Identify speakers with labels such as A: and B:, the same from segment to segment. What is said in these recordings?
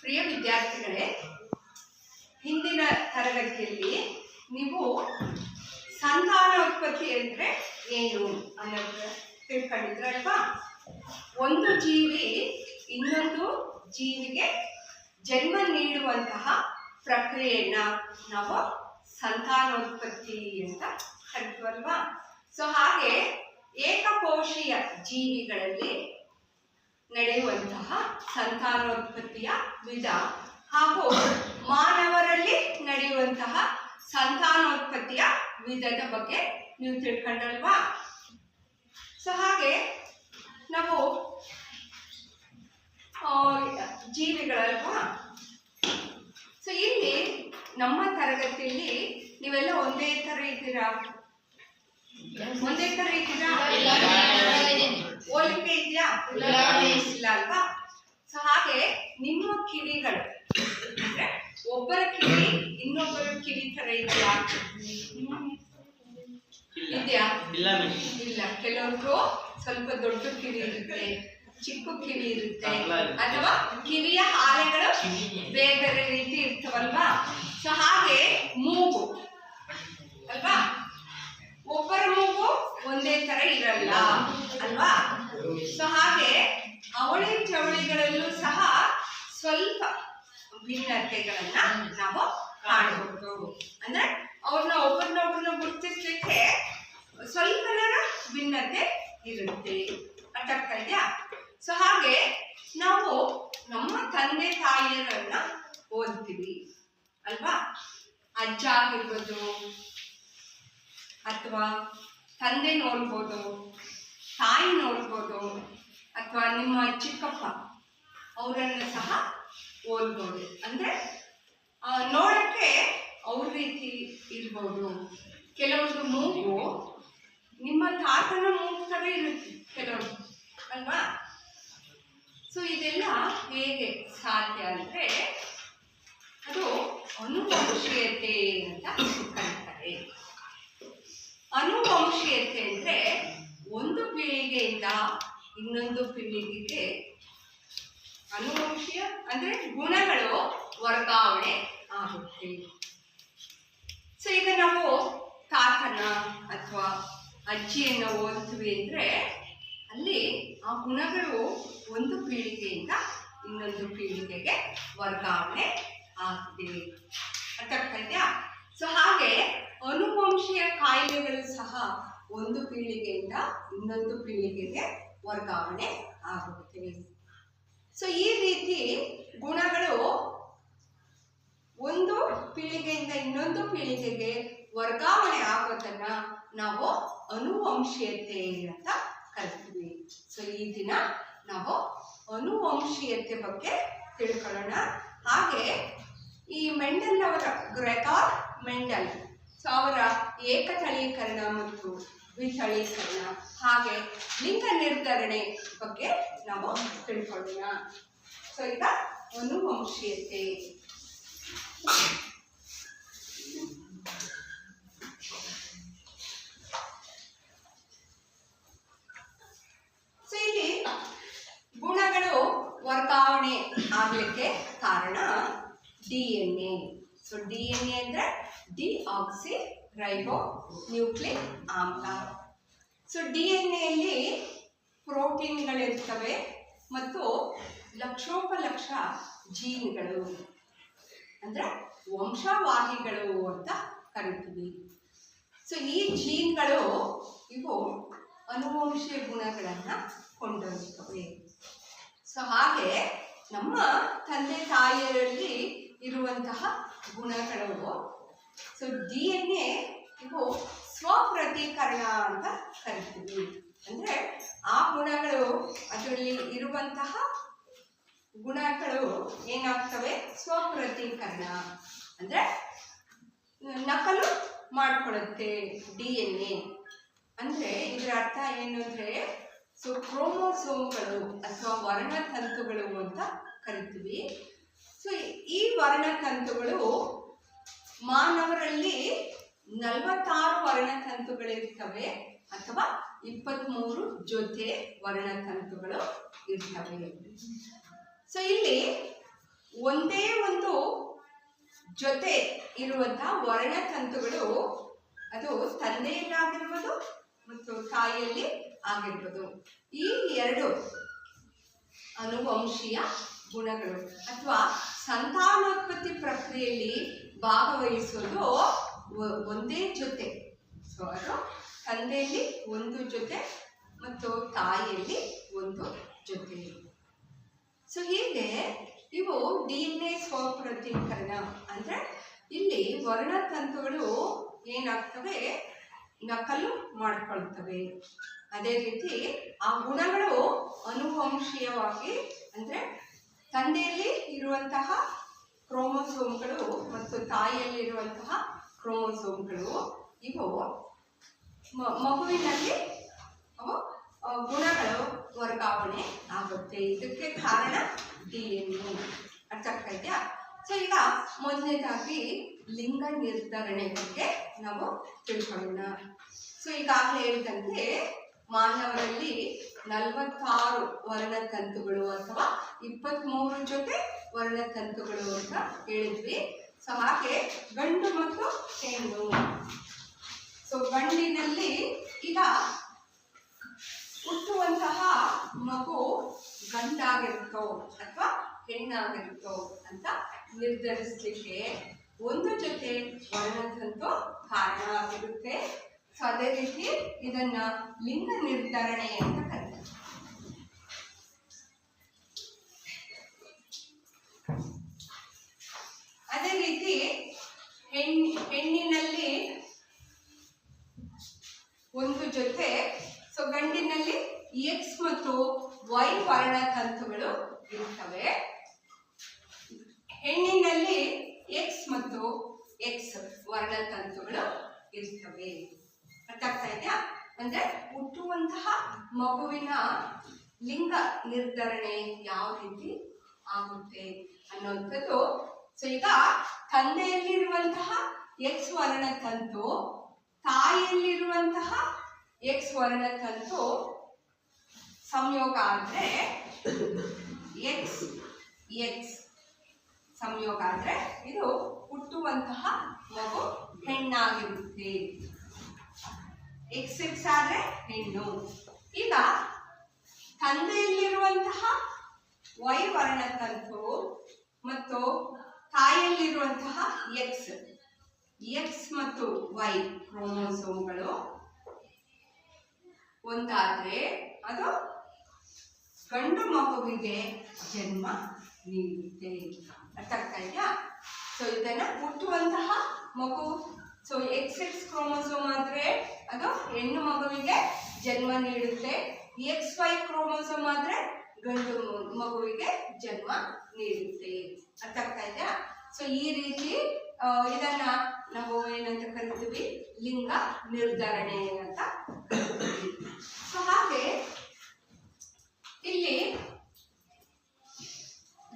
A: ಪ್ರಿಯ ವಿದ್ಯಾರ್ಥಿಗಳೇ, ಹಿಂದಿನ ತರಗತಿಯಲ್ಲಿ ನೀವು ಸಂತಾನೋತ್ಪತ್ತಿ ಅಂದರೆ ಏನು ಅನ್ನೋದು ತಿಳ್ಕೊಂಡಿದ್ರಲ್ವಾ? ಒಂದು ಜೀವಿ ಇನ್ನೊಂದು ಜೀವಿಗೆ ಜನ್ಮ ನೀಡುವಂತಹ ಪ್ರಕ್ರಿಯೆಯನ್ನ ನಾವು ಸಂತಾನೋತ್ಪತ್ತಿ ಅಂತ ಕರಿತೀವಲ್ವಾ? ಸೊ ಹಾಗೆ ಏಕಕೋಶೀಯ ಜೀವಿಗಳಲ್ಲಿ ನಡೆಯುವಂತಹ ಸಂತಾನೋತ್ಪತ್ತಿಯ ವಿಧ ಹಾಗೂ ಮಾನವರಲ್ಲಿ ನಡೆಯುವಂತಹ ಸಂತಾನೋತ್ಪತ್ತಿಯ ವಿಧದ ಬಗ್ಗೆ ನೀವು ತಿಳ್ಕೊಂಡಲ್ವಾ? ಸೊ ಹಾಗೆ ನಾವು ಜೀವಿಗಳಲ್ವಾ? ಸೊ ಇಲ್ಲಿ ನಮ್ಮ ತರಗತಿಯಲ್ಲಿ ನೀವೆಲ್ಲ ಒಂದೇ ಥರ ಇದ್ದೀರಾ? ಒಂದೇ ಥರ ಇದ್ದೀರಾ? ಹೋಲಿಕೆ ಇದೆಯಾ? ಇಲ್ಲ ಅಲ್ವಾ? ಸೊ ಹಾಗೆ ನಿಮ್ಮ ಕಿವಿಗಳು ಒಬ್ಬರ ಕಿವಿ ಇನ್ನೊಬ್ಬರ ಕಿವಿ ತರ ಇದೆಯಾ? ಇದೆಯಾ? ಇಲ್ಲ. ಕೆಲವ್ರಿಗೂ ಸ್ವಲ್ಪ ದೊಡ್ಡ ಕಿವಿ ಇರುತ್ತೆ, ಚಿಕ್ಕ ಕಿವಿ ಇರುತ್ತೆ, ಅಥವಾ ಕಿವಿಯ ಹಾಲೆಗಳು ಬೇರೆ ಬೇರೆ ರೀತಿ ಇರ್ತವಲ್ವಾ? ಸೊ ಹಾಗೆ ಮೂಗು ಅಲ್ವಾ? ಒಬ್ಬರ ಮೂಗು ಒಂದೇ ತರ ಇರಲ್ಲ ಅಲ್ವಾ? ಸೊ ಹಾಗೆ ಅವಳಿ ಜವಳಿಗಳಲ್ಲೂ ಸಹ ಸ್ವಲ್ಪ ಭಿನ್ನತೆಗಳನ್ನ ನಾವು ಕಾಣಬಹುದು. ಅಂದ್ರೆ ಅವ್ರನ್ನ ಒಬ್ಬರನ್ನೊಬ್ಬರನ್ನ ಗುರುತಿಸ್ಲಿಕ್ಕೆ ಸ್ವಲ್ಪ ಭಿನ್ನತೆ ಇರುತ್ತೆ. ಅರ್ಥ ಆಗ್ತಾ ಇದೆಯಾ? ಸೊ ಹಾಗೆ ನಾವು ನಮ್ಮ ತಂದೆ ತಾಯಿಯರನ್ನ ಓದ್ತೀವಿ ಅಲ್ವಾ? ಅಜ್ಜ ಆಗಿರ್ಬೋದು, ಅಥವಾ ತಂದೆ ನೋಡ್ಬೋದು, ತಾಯಿ ನೋಡ್ಬೋದು, ಅಥವಾ ನಿಮ್ಮ ಚಿಕ್ಕಪ್ಪ ಅವರನ್ನು ಸಹ ಓದ್ಬೋದು. ಅಂದರೆ ನೋಡಕ್ಕೆ ಅವ್ರ ರೀತಿ ಇರ್ಬೋದು. ಕೆಲವ್ರದ್ದು ಮೂಗು ನಿಮ್ಮ ತಾತನ ಮೂಗು ಥರ ಇರುತ್ತೆ ಕೆಲವ್ರು ಅಲ್ವಾ? ಸೊ ಇದೆಲ್ಲ ಹೇಗೆ ಸಾಧ್ಯ ಅಂದರೆ ಅದು ಅನುವಂಶೀಯತೆ ಅಂತ ಕರೀತಾರೆ. ಅನುವಂಶೀಯತೆ ಅಂದರೆ ಒಂದು ಪೀಳಿಗೆಯಿಂದ ಇನ್ನೊಂದು ಪೀಳಿಗೆಗೆ ಅನುವಂಶೀಯ ಅಂದರೆ ಗುಣಗಳು ವರ್ಗಾವಣೆ ಆಗುತ್ತೆ. ಸೊ ಈಗ ನಾವು ತಾತನ ಅಥವಾ ಅಜ್ಜಿಯನ್ನು ಓದ್ತೀವಿ ಅಂದರೆ ಅಲ್ಲಿ ಆ ಗುಣಗಳು ಒಂದು ಪೀಳಿಗೆಯಿಂದ ಇನ್ನೊಂದು ಪೀಳಿಗೆಗೆ ವರ್ಗಾವಣೆ ಆಗ್ತದೆ. ಅರ್ಥ ಆಗ್ತಾ ಇದೆಯಾ? ಸೊ ಹಾಗೆ ಅನುವಂಶೀಯ ಕಾಯಿಲೆಗಳು ಸಹ ಒಂದು ಪೀಳಿಗೆಯಿಂದ ಇನ್ನೊಂದು ಪೀಳಿಗೆಗೆ ವರ್ಗಾವಣೆ ಆಗುತ್ತೆ. ಸೊ ಈ ರೀತಿ ಗುಣಗಳು ಒಂದು ಪೀಳಿಗೆಯಿಂದ ಇನ್ನೊಂದು ಪೀಳಿಗೆಗೆ ವರ್ಗಾವಣೆ ಆಗೋದನ್ನ ನಾವು ಅನುವಂಶೀಯತೆ ಅಂತ ಕರಿತೀವಿ. ಸೊ ಈ ದಿನ ನಾವು ಅನುವಂಶೀಯತೆ ಬಗ್ಗೆ ತಿಳ್ಕೊಳ್ಳೋಣ. ಹಾಗೆ ಈ ಮೆಂಡೆಲ್ ಅವರ ಗ್ರೆಗಾರ್ ಮೆಂಡೆಲ್ ಸೊ ಅವರ ಏಕತಳೀಕರಣ ಮತ್ತು ದ್ವಿತಳೀಕರಣ ಹಾಗೆ ಲಿಂಗ ನಿರ್ಧರಣೆ ಬಗ್ಗೆ ನಾವು ತಿಳ್ಕೊಳ್ಳೋಣ. ಸೊ ಈಗ ಅನುವಂಶೀಯತೆ. ಸೊ ಇಲ್ಲಿ ಗುಣಗಳು ವರ್ಗಾವಣೆ ಆಗಲಿಕ್ಕೆ ಕಾರಣ DNA. ಸೊ DNA ಅಂದರೆ ಡಿಆಕ್ಸಿ ರೈಬೋ ನ್ಯೂಕ್ಲಿಕ್ ಆಮ್ಲ. ಸೊ DNA ಪ್ರೋಟೀನ್ಗಳಿರ್ತವೆ ಮತ್ತು ಲಕ್ಷೋಪಲಕ್ಷ ಜೀನ್ಗಳು ಅಂದರೆ ವಂಶವಾಹಿಗಳು ಅಂತ ಕರಿತೀವಿ. ಸೊ ಈ ಜೀನ್ಗಳು ಇವು ಅನುವಂಶೀಯ ಗುಣಗಳನ್ನು ಕೊಂಡಿರುತ್ತವೆ. ಸೊ ಹಾಗೆ ನಮ್ಮ ತಂದೆ ತಾಯಿಯರಲ್ಲಿ ಇರುವಂತಹ ಗುಣಗಳು ಸೊ DNA ಇವು ಸ್ವಪ್ರತೀಕರಣ ಅಂತ ಕರಿತೀವಿ. ಅಂದರೆ ಆ ಗುಣಗಳು ಅದರಲ್ಲಿ ಇರುವಂತಹ ಗುಣಗಳು ಏನಾಗ್ತವೆ? ಸ್ವಪ್ರತೀಕರಣ ಅಂದರೆ ನಕಲು ಮಾಡಿಕೊಳ್ಳುತ್ತೆ DNA. ಅಂದರೆ ಇದರ ಅರ್ಥ ಏನು ಅಂದರೆ ಸೊ ಕ್ರೋಮೋಸೋಮ್ಗಳು ಅಥವಾ ವರ್ಣತಂತುಗಳು ಅಂತ ಕರಿತೀವಿ. ಸೊ ಈ ವರ್ಣತಂತುಗಳು ಮಾನವರಲ್ಲಿ 46 ವರ್ಣತಂತುಗಳಿರ್ತವೆ ಅಥವಾ 23 ಜೊತೆ ವರ್ಣತಂತುಗಳು ಇರ್ತವೆ. ಸೊ ಇಲ್ಲಿ ಒಂದೇ ಒಂದು ಜೊತೆ ಇರುವಂತಹ ವರ್ಣತಂತುಗಳು ಅದು ತಂದೆಯಲ್ಲಾಗಿರ್ಬೋದು ಮತ್ತು ತಾಯಿಯಲ್ಲಿ ಆಗಿರ್ಬೋದು. ಈ ಎರಡು ಅನುವಂಶೀಯ ಗುಣಗಳು ಅಥವಾ ಸಂತಾನೋತ್ಪತ್ತಿ ಪ್ರಕ್ರಿಯೆಯಲ್ಲಿ ಭಾಗವಹಿಸೋದು ಒಂದೇ ಜೊತೆ. ಸೊ ಅದು ತಂದೆಯಲ್ಲಿ ಒಂದು ಜೊತೆ ಮತ್ತು ತಾಯಿಯಲ್ಲಿ ಒಂದು ಜೊತೆ. ಸೊ ಹೀಗೆ ಇವು DNA ಸ್ವಪ್ರತೀಕರಣ ಅಂದ್ರೆ ಇಲ್ಲಿ ವರ್ಣತಂತುಗಳು ಏನಾಗ್ತವೆ, ನಕಲು ಮಾಡ್ಕೊಳ್ತವೆ. ಅದೇ ರೀತಿ ಆ ಗುಣಗಳು ಅನುವಂಶೀಯವಾಗಿ ಅಂದ್ರೆ ತಂದೆಯಲ್ಲಿ ಇರುವಂತಹ ಕ್ರೋಮೋಸೋಮ್ಗಳು ಮತ್ತು ತಾಯಿಯಲ್ಲಿರುವಂತಹ ಕ್ರೋಮೋಸೋಮ್ಗಳು ಇವು ಮಗುವಿನಲ್ಲಿ ಅವು ಗುಣಗಳು ವರ್ಗಾವಣೆ ಆಗುತ್ತೆ. ಇದಕ್ಕೆ ಕಾರಣ DNA. ಅರ್ಥ ಆಗ್ತಾ ಇದೆಯಾ? ಸೊ ಈಗ ಮೊದಲನೇದಾಗಿ ಲಿಂಗ ನಿರ್ಧರಣೆ ಬಗ್ಗೆ ನಾವು ತಿಳ್ಕೊಳ್ಳೋಣ. ಸೊ ಈಗಾಗಲೇ ಹೇಳಿದಂತೆ ಮಾನವರಲ್ಲಿ 46 ವರ್ಣತಂತುಗಳು ಅಥವಾ 23 ಜೊತೆ ವರ್ಣತಂತುಗಳು ಅಂತ ಹೇಳಿದ್ವಿ. ಸೊ ಹಾಗೆ ಗಂಡು ಮತ್ತು ಹೆಣ್ಣು. ಸೊ ಗಂಡಿನಲ್ಲಿ ಈಗ ಹುಟ್ಟುವಂತಹ ಮಗು ಗಂಡಾಗಿರುತ್ತೋ ಅಥವಾ ಹೆಣ್ಣಾಗಿರುತ್ತೋ ಅಂತ ನಿರ್ಧರಿಸಲಿಕ್ಕೆ ಒಂದು ಜೊತೆ ವರ್ಣತಂತು ಕಾರಣ ಆಗಿರುತ್ತೆ. ಸೊ ಅದೇ ರೀತಿ ಇದನ್ನ ಲಿಂಗ ನಿರ್ಧರಣೆ ಅಂತ ಕರೀತಾರೆ. ಅದೇ ರೀತಿ ಹೆಣ್ಣಿನಲ್ಲಿ ಒಂದು ಜೊತೆ, ಸೊ ಗಂಡಿನಲ್ಲಿ X ಮತ್ತು Y ವರ್ಣತಂತುಗಳು ಇರುತ್ತವೆ. ಹೆಣ್ಣಿನಲ್ಲಿ X ಮತ್ತು X ವರ್ಣತಂತುಗಳು ಇರ್ತವೆ. ಅರ್ಥ ಆಗ್ತಾ ಇದೆಯಾ? ಅಂದ್ರೆ ಹುಟ್ಟುವಂತಹ ಮಗುವಿನ ಲಿಂಗ ನಿರ್ಧರಣೆ ಯಾವ ರೀತಿ ಆಗುತ್ತೆ ಅನ್ನುವಂಥದ್ದು. ಸೊ ಈಗ ತಂದೆಯಲ್ಲಿರುವಂತಹ X ವರ್ಣತಂತು, ತಾಯಿಯಲ್ಲಿರುವಂತಹ X ವರ್ಣತಂತು ಸಂಯೋಗ ಆದ್ರೆ X ಸಂಯೋಗ ಆದ್ರೆ ಇದು ಹುಟ್ಟುವಂತಹ ಮಗು ಹೆಣ್ಣಾಗಿರುತ್ತೆ. XX ಆದ್ರೆ ಹೆಣ್ಣು. ಈಗ ತಂದೆಯಲ್ಲಿರುವಂತಹ Y ವರ್ಣತಂತು ಮತ್ತು ತಾಯಿಯಲ್ಲಿರುವಂತಹ X ಮತ್ತು Y ಕ್ರೋಮೋಸೋಮ್ಗಳು ಒಂದಾದ್ರೆ ಅದು ಗಂಡು ಮಗುವಿಗೆ ಜನ್ಮ ನೀಡುತ್ತೆ. ಅರ್ಥ ಆಗ್ತಾ ಇದೆಯಾ? ಸೊ ಇದನ್ನ ಹುಟ್ಟುವಂತಹ ಮಗು, ಸೊ XX ಕ್ರೋಮೋಸೋಮ್ ಆದ್ರೆ ಅದು ಹೆಣ್ಣು ಮಗುವಿಗೆ ಜನ್ಮ ನೀಡುತ್ತೆ. XY ಕ್ರೋಮೋಸೋಮ್ ಆದ್ರೆ ಗಂಡು ಮಗುವಿಗೆ ಜನ್ಮ ನೀಡುತ್ತೆ. ಅರ್ಥ ಆಗ್ತಾ ಇದೆಯಾ? ಸೊ ಈ ರೀತಿ ಇದನ್ನ ನಾವು ಏನಂತ ಕರಿತೀವಿ, ಲಿಂಗ ನಿರ್ಧರಣೆ ಅಂತ ಕರಿತೀವಿ. ಸೊ ಹಾಗೆ ಇಲ್ಲಿ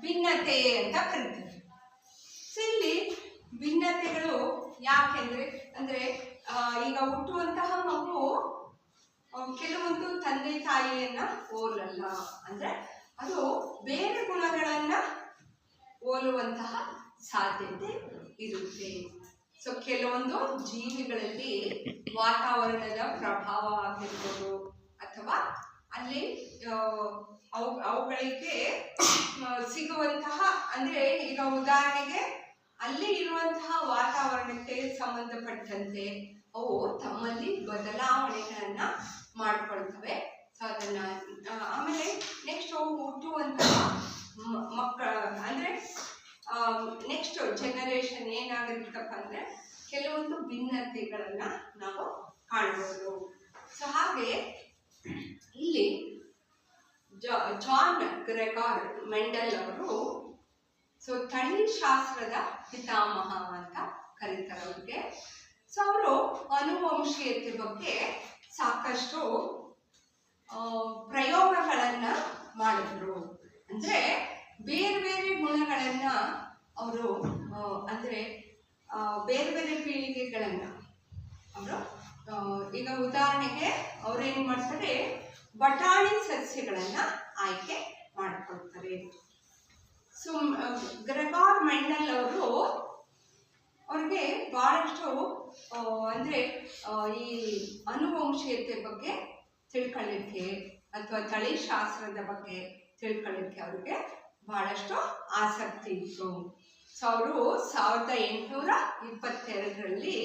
A: ಭಿನ್ನತೆ ಅಂತ ಕರಿತೀವಿ. ಸೊ ಇಲ್ಲಿ ಭಿನ್ನತೆಗಳು ಯಾಕೆಂದ್ರೆ ಈಗ ಹುಟ್ಟುವಂತಹ ಮಗು ಕೆಲವೊಂದು ತಂದೆ ತಾಯಿಯನ್ನ ಹೋಲಲ್ಲ, ಅಂದ್ರೆ ಅದು ಬೇರೆ ಗುಣಗಳನ್ನ ಹೋಲುವಂತಹ ಸಾಧ್ಯತೆ ಇರುತ್ತೆ. ಸೊ ಕೆಲವೊಂದು ಜೀವಿಗಳಲ್ಲಿ ವಾತಾವರಣದ ಪ್ರಭಾವ ಆಗಿರ್ಬೋದು ಅಥವಾ ಅಲ್ಲಿ ಅವುಗಳಿಗೆ ಸಿಗುವಂತಹ, ಅಂದ್ರೆ ಈಗ ಉದಾಹರಣೆಗೆ ಅಲ್ಲಿ ಇರುವಂತಹ ವಾತಾವರಣಕ್ಕೆ ಸಂಬಂಧಪಟ್ಟಂತೆ ಅವು ತಮ್ಮಲ್ಲಿ ಬದಲಾವಣೆಗಳನ್ನ ಮಾಡ್ಕೊಳ್ತವೆ. ಸೊ ಅದನ್ನ ಆಮೇಲೆ ನೆಕ್ಸ್ಟ್ ಅವು ಹುಟ್ಟುವಂತಹ ಮಕ್ಕಳ ಅಂದ್ರೆ ನೆಕ್ಸ್ಟ್ ಜನರೇಷನ್ ಏನಾಗಿರುತ್ತಪ್ಪ ಅಂದ್ರೆ ಕೆಲವೊಂದು ಭಿನ್ನತೆಗಳನ್ನ ನಾವು ಕಾಣಬಹುದು. ಸೊ ಹಾಗೆ ಇಲ್ಲಿ ಜಾನ್ ಗ್ರೆಗಾರ್ ಮೆಂಡೆಲ್ ಅವರು ಸೊ ತಳಿಶಾಸ್ತ್ರದ ಪಿತಾಮಹ ಅಂತ ಕರೀತಾರೆ ಅವ್ರಿಗೆ. ಸೊ ಅವರು ಅನುವಂಶೀಯತೆ ಬಗ್ಗೆ ಸಾಕಷ್ಟು ಪ್ರಯೋಗಗಳನ್ನ ಮಾಡಿದ್ರು. ಅಂದ್ರೆ ಬೇರೆ ಬೇರೆ ಗುಣಗಳನ್ನ ಅವರು ಅಂದ್ರೆ ಬೇರೆ ಬೇರೆ ಪೀಳಿಗೆಗಳನ್ನ ಅವರು ಈಗ ಉದಾಹರಣೆಗೆ ಅವ್ರೇನ್ ಮಾಡ್ತಾರೆ, ಬಟಾಣಿ ಸಸ್ಯಗಳನ್ನ ಆಯ್ಕೆ ಮಾಡ್ಕೊಳ್ತಾರೆ. ಸೊ ಗ್ರೆಗಾರ್ ಮೆಂಡಲ್ ಅವರು ಅವ್ರಿಗೆ ಬಹಳಷ್ಟು ಅಂದರೆ ಈ ಅನುವಂಶೀಯತೆ ಬಗ್ಗೆ ತಿಳ್ಕೊಳ್ಳಿಕ್ಕೆ ಅಥವಾ ತಳಿಶಾಸ್ತ್ರದ ಬಗ್ಗೆ ತಿಳ್ಕೊಳ್ಳಿಕ್ಕೆ ಅವ್ರಿಗೆ ಬಹಳಷ್ಟು ಆಸಕ್ತಿ ಇತ್ತು. ಸೊ ಅವರು 1822ರಲ್ಲಿ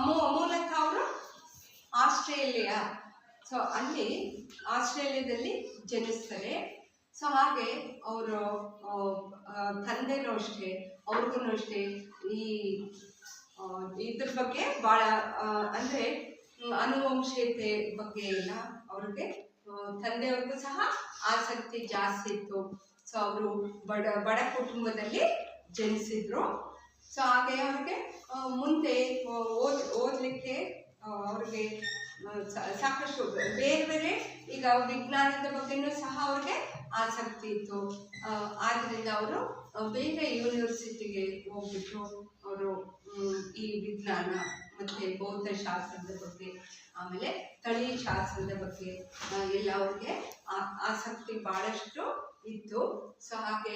A: ಮೂಲತಃ ಅವರು ಆಸ್ಟ್ರೇಲಿಯಾ, ಸೊ ಅಲ್ಲಿ ಆಸ್ಟ್ರೇಲಿಯಾದಲ್ಲಿ ಜನಿಸ್ತಾರೆ. ಸೊ ಹಾಗೆ ಅವರು ತಂದೆನೂ ಅಷ್ಟೇ, ಅವ್ರಿಗೂ ಅಷ್ಟೇ ಈ ಇದ್ರ ಬಗ್ಗೆ ಭಾಳ ಅಂದರೆ ಅನುವಂಶೀಯತೆ ಬಗ್ಗೆ ಎಲ್ಲ ಅವ್ರಿಗೆ ತಂದೆಯವ್ರಿಗೂ ಸಹ ಆಸಕ್ತಿ ಜಾಸ್ತಿ ಇತ್ತು. ಸೊ ಅವರು ಬಡ ಕುಟುಂಬದಲ್ಲಿ ಜನಿಸಿದ್ರು. ಸೊ ಹಾಗೆ ಅವ್ರಿಗೆ ಮುಂದೆ ಓದಲಿಕ್ಕೆ ಅವ್ರಿಗೆ ಸಾಕಷ್ಟು ಬೇರೆ ಬೇರೆ ಈಗ ವಿಜ್ಞಾನದ ಬಗ್ಗೆನೂ ಸಹ ಅವ್ರಿಗೆ ಆಸಕ್ತಿ ಇತ್ತು. ಆದ್ದರಿಂದ ಅವರು ಬೇರೆ ಯೂನಿವರ್ಸಿಟಿಗೆ ಹೋಗ್ಬಿಟ್ಟು ಅವರು ಈ ವಿಜ್ಞಾನ ಮತ್ತು ಭೌತಶಾಸ್ತ್ರದ ಬಗ್ಗೆ ಆಮೇಲೆ ತಳಿಶಾಸ್ತ್ರದ ಬಗ್ಗೆ ಎಲ್ಲ ಅವ್ರಿಗೆ ಆಸಕ್ತಿ ಭಾಳಷ್ಟು ಇತ್ತು. ಸೊ ಹಾಗೆ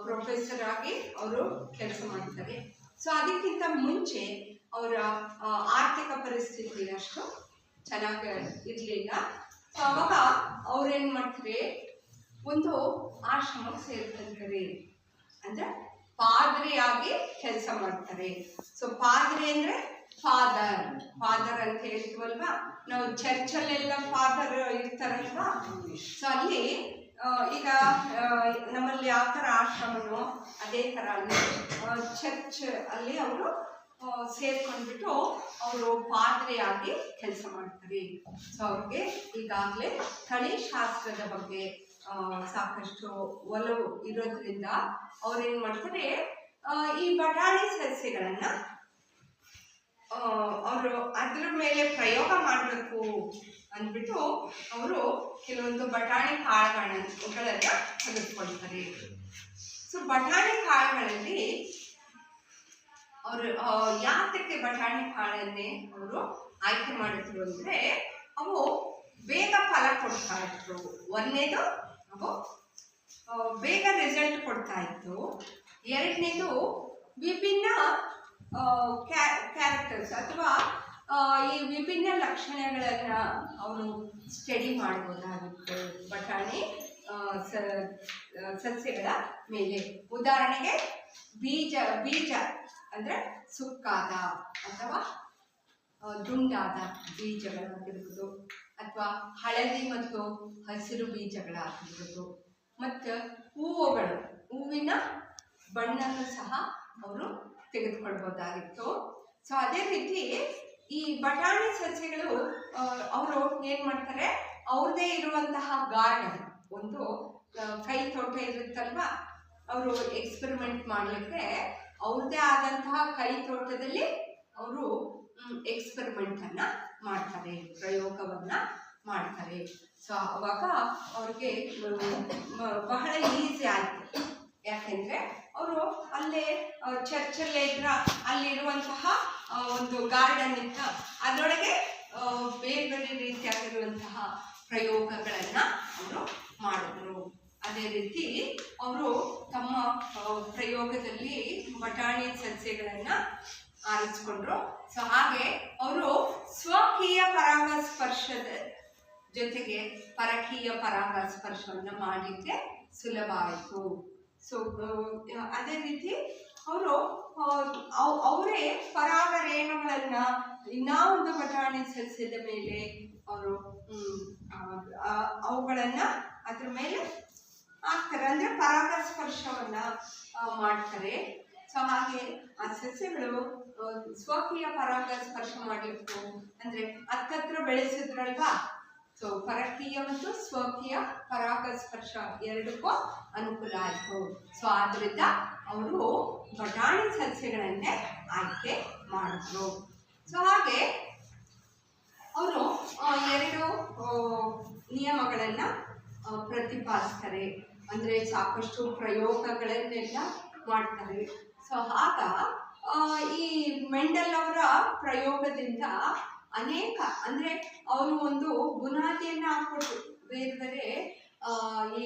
A: ಪ್ರೊಫೆಸರ್ ಆಗಿ ಅವರು ಕೆಲಸ ಮಾಡ್ತಾರೆ. ಸೊ ಅದಕ್ಕಿಂತ ಮುಂಚೆ ಅವರ ಆರ್ಥಿಕ ಪರಿಸ್ಥಿತಿ ಅಷ್ಟು ಚೆನ್ನಾಗಿ ಇರಲಿಲ್ಲ. ಸೊ ಅವಾಗ ಅವ್ರೇನು ಮಾಡ್ತಾರೆ, ಒಂದು ಆಶ್ರಮಕ್ಕೆ ಸೇರ್ಕೊಳ್ತಾರೆ, ಅಂದರೆ ಪಾದ್ರಿಯಾಗಿ ಕೆಲಸ ಮಾಡ್ತಾರೆ. ಸೊ ಪಾದ್ರಿ ಅಂದರೆ ಫಾದರ್ ಅಂತ ಹೇಳ್ತೀವಲ್ವಾ ನಾವು, ಚರ್ಚಲ್ಲೆಲ್ಲ ಫಾದರ್ ಇರ್ತಾರಲ್ವಾ. ಸೊ ಅಲ್ಲಿ ಈಗ ನಮ್ಮಲ್ಲಿ ಯಾವ ಥರ ಆಶ್ರಮನೋ ಅದೇ ಥರ ಅಲ್ಲಿ ಚರ್ಚ್ ಅಲ್ಲಿ ಅವರು ಸೇರ್ಕೊಂಡ್ಬಿಟ್ಟು ಅವರು ಪಾದ್ರಿಯಾಗಿ ಕೆಲಸ ಮಾಡ್ತಾರೆ. ಸೊ ಅವ್ರಿಗೆ ಈಗಾಗಲೇ ತಳಿಶಾಸ್ತ್ರದ ಬಗ್ಗೆ ಸಾಕಷ್ಟು ಒಲವು ಇರೋದ್ರಿಂದ ಅವ್ರೇನು ಮಾಡ್ತಾರೆ, ಈ ಬಟಾಣಿ ಸಸ್ಯಗಳನ್ನು ಅವರು ಅದ್ರ ಮೇಲೆ ಪ್ರಯೋಗ ಮಾಡಬೇಕು ಅಂದ್ಬಿಟ್ಟು ಅವರು ಕೆಲವೊಂದು ಬಟಾಣಿ ಕಾಳುಗಳನ್ನು ತೆಗೆದುಕೊಳ್ತಾರೆ. ಸೊ ಬಟಾಣಿ ಕಾಳುಗಳಲ್ಲಿ ಅವರು ಯಾತಕ್ಕೆ ಬಟಾಣಿ ಕಾಳನ್ನೇ ಅವರು ಆಯ್ಕೆ ಮಾಡಿದ್ರು ಅಂದರೆ ಅವು ಬೇಗ ಫಲ ಕೊಡ್ತಾ ಇತ್ತು. ಒಂದನೇದು ಅವು ಬೇಗ ರಿಸಲ್ಟ್ ಕೊಡ್ತಾ ಇತ್ತು. ಎರಡನೇದು ವಿಭಿನ್ನ ಕ್ಯಾರೆಕ್ಟರ್ಸ್ ಅಥವಾ ಈ ವಿಭಿನ್ನ ಲಕ್ಷಣಗಳನ್ನು ಅವರು ಸ್ಟಡಿ ಮಾಡ್ಬೋದಾಗಿತ್ತು ಬಟಾಣಿ ಸಸ್ಯಗಳ ಮೇಲೆ. ಉದಾಹರಣೆಗೆ ಬೀಜ ಅಂದರೆ ಸುಕ್ಕಾದ ಅಥವಾ ದುಂಡಾದ ಬೀಜಗಳಾಗಿರ್ಬೋದು, ಅಥವಾ ಹಳದಿ ಮತ್ತು ಹಸಿರು ಬೀಜಗಳಾಗಿರ್ಬೋದು, ಮತ್ತು ಹೂವಿನ ಬಣ್ಣನೂ ಸಹ ಅವರು ತೆಗೆದುಕೊಳ್ಬೋದಾಗಿತ್ತು. ಸೊ ಅದೇ ರೀತಿ ಈ ಬಟಾಣಿ ಸಸ್ಯಗಳು ಅವರು ಏನು ಮಾಡ್ತಾರೆ, ಅವ್ರದ್ದೇ ಇರುವಂತಹ ಗಾರ್ಡನ್, ಒಂದು ಕೈ ತೋಟ ಇರುತ್ತಲ್ವ, ಅವರು ಎಕ್ಸ್ಪೆರಿಮೆಂಟ್ ಮಾಡಲಿಕ್ಕೆ ಅವ್ರದ್ದೇ ಆದಂತಹ ಕೈ ತೋಟದಲ್ಲಿ ಅವರು ಎಕ್ಸ್ಪೆರಿಮೆಂಟನ್ನು ಮಾಡ್ತಾರೆ, ಪ್ರಯೋಗವನ್ನು ಮಾಡ್ತಾರೆ. ಸೊ ಅವಾಗ ಅವ್ರಿಗೆ ಬಹಳ ಈಸಿ ಆಯಿತು. ಯಾಕೆಂದರೆ ಅವರು ಅಲ್ಲೇ ಚರ್ಚಲ್ಲೇ ಇದ್ರ ಅಲ್ಲಿರುವಂತಹ ಒಂದು ಗಾರ್ಡನ್ ಇತ್ತು, ಅದರೊಳಗೆ ಬೇರೆ ಬೇರೆ ರೀತಿಯಾಗಿರುವಂತಹ ಪ್ರಯೋಗಗಳನ್ನು ಅವರು ಮಾಡಿದ್ರು. ಅದೇ ರೀತಿ ಅವರು ತಮ್ಮ ಪ್ರಯೋಗದಲ್ಲಿ ಬಟಾಣಿ ಸಸ್ಯಗಳನ್ನು ಆರಿಸ್ಕೊಂಡ್ರು. ಸೊ ಹಾಗೆ ಅವರು ಸ್ವಕೀಯ ಪರಾಗಸ್ಪರ್ಶದ ಜೊತೆಗೆ ಪರಕೀಯ ಪರಾಗಸ್ಪರ್ಶವನ್ನು ಮಾಡಲಿಕ್ಕೆ ಸುಲಭ ಆಯಿತು. ಸೊ ಅದೇ ರೀತಿ ಅವರು ಅವರೇ ಪರಾಗ ರೇಣುಗಳನ್ನು ಇನ್ನಾವೊಂದು ಬಟಾಣಿ ಸಸ್ಯದ ಮೇಲೆ ಅವರು ಅವುಗಳನ್ನು ಅದ್ರ ಮೇಲೆ ಹಾಕ್ತಾರೆ, ಅಂದರೆ ಪರಾಗಸ್ಪರ್ಶವನ್ನು ಮಾಡ್ತಾರೆ. ಸೊ ಹಾಗೆ ಆ ಸಸ್ಯಗಳು ಸ್ವಕೀಯ ಪರಾಗಸ್ಪರ್ಶ ಮಾಡಲಿಕ್ಕೆ ಅಂದರೆ ಹತ್ತತ್ರ ಬೆಳೆಸಿದ್ರಲ್ವಾ. ಸೊ ಪರಕೀಯ ಮತ್ತು ಸ್ವಕೀಯ ಪರಾಗಸ್ಪರ್ಶ ಎರಡಕ್ಕೂ ಅನುಕೂಲ ಆಯಿತು. ಸೊ ಆದ್ದರಿಂದ ಅವರು ಬಟಾಣಿ ಸಸ್ಯಗಳನ್ನೇ ಆಯ್ಕೆ ಮಾಡಿದ್ರು. ಸೊ ಹಾಗೆ ಅವರು ಎರಡು ನಿಯಮಗಳನ್ನು ಪ್ರತಿಪಾದಿಸ್ತಾರೆ, ಅಂದರೆ ಸಾಕಷ್ಟು ಪ್ರಯೋಗಗಳನ್ನೆಲ್ಲ ಮಾಡ್ತಾರೆ. ಸೊ ಆಗ ಈ ಮೆಂಡಲ್ ಅವರ ಪ್ರಯೋಗದಿಂದ ಅನೇಕ, ಅಂದರೆ ಅವರು ಒಂದು ಬುನಾದಿಯನ್ನು ಹಾಕ್ಕೊಟ್ರು ಬೇರೆ ಬೇರೆ ಈ